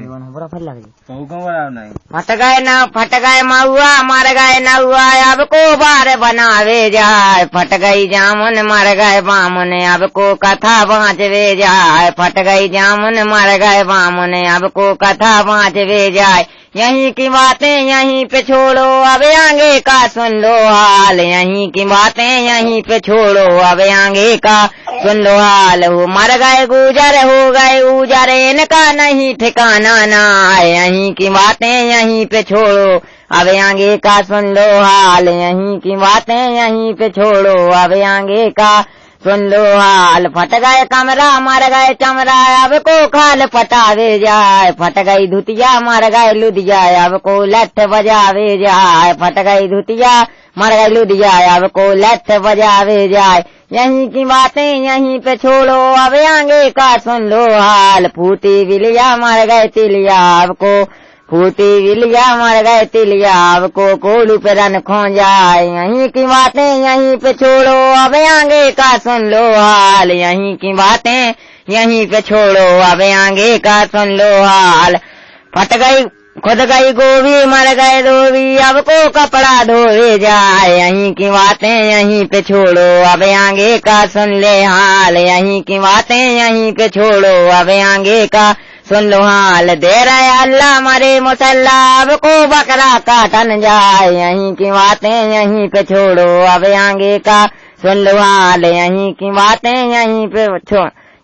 बड़ा फल लग नहीं फट गए महुआ मर गए नहुआ अब को बार बनावे जाए फट गई जामुन मर गए बामुन अब को कथा बाँचवे जाए फट गई जामुन मर गए बामुन अब को कथा बाँचवे जाए यहीं की बातें यहीं पे छोड़ो अब आगे का सुन लो हाल यहीं की बातें यहीं पे छोड़ो अब आगे का सुन लो हाल हो मर गए गुजर हो गए उजर इनका नहीं ठिकाना ना यहीं की बातें यहीं पे छोड़ो अब आगे का सुन लो हाल यहीं की बातें यहीं पे छोड़ो अब आगे का सुन लो हाल फट गए कमरा मर गए चमरा अब को खाल पटावे जाए फट गई धुतिया मर गए लुधिया अब को लठ बजावे जाए फट गई धुतिया मर गए लुधिया अब को लठ बजावे जाए यहीं की बातें यहीं पे छोड़ो अब आगे का सुन लो हाल फूटी बिलिया मर गए तिलिया अब को फूटी बिलिया मर गए तिलिया अब को कोलू पे रन खो जाए यहीं की बातें यहीं पे छोड़ो अब आगे का सुन लो हाल यहीं की बातें यहीं पे छोड़ो अब आगे का सुन लो हाल फट गई खुद गई गोभी मर गए धोबी अब को कपड़ा धोवे जाए यहीं की बातें यहीं पे छोड़ो अब आगे का सुन ले हाल यहीं की बातें यहीं पे छोड़ो अब आगे का सुन लो हाल दे रहे अल्लाह मरे मुसल्ला अब को बकरा काटन जाए यहीं की बातें यहीं पे छोड़ो अब आगे का सुन लो हाल यहीं की बातें यहीं पे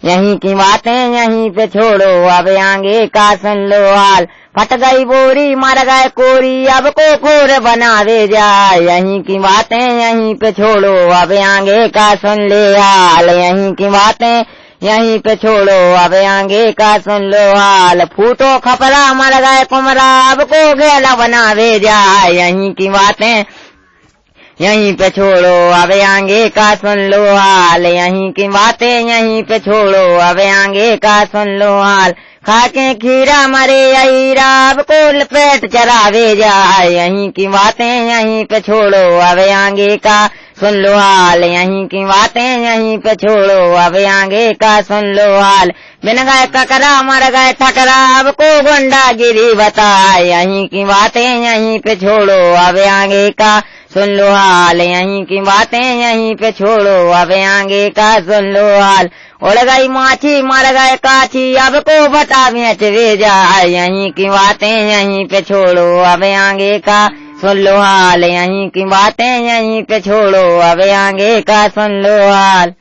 यहीं की बातें यहीं पे छोड़ो अब आगे का सुन लो हाल फट गई बोरी मर गए कोरी अब को कोर बनावे जाए यहीं की बातें यहीं पे छोड़ो अब आगे का सुन ले हाल यहीं की बातें यहीं पे छोड़ो अब आगे का सुन लो हाल फूटो खपरा मर गए कुमरा अब को गेला बनावे जाए यहीं की बातें यहीं पे छोड़ो अब आगे का सुन लो हाल यहीं की बातें यहीं पे छोड़ो अब आगे का सुन लो हाल खाके खीरा मरे हीरा अब को पेट चरावे जाए यहीं की बातें यहीं पे छोड़ो अब आगे का सुन लो हाल यहीं की बातें यहीं पे छोड़ो अब आगे का सुन लो हाल बिन गए ककरा मर गए ठकरा अब को गुंडागिरी बताए यहीं की बातें यहीं पे छोड़ो अब आगे का सुन लो हाल यहीं की बातें यहीं पे छोड़ो अब आगे का सुन लो हाल उड़ गई माछी मर गए काछी अब को बटा बेचवे जाए यहीं की बातें यहीं पे छोड़ो अब आगे का सुन लो हाल यहीं की बातें यहीं पे छोड़ो अब आगे का सुन लो हाल।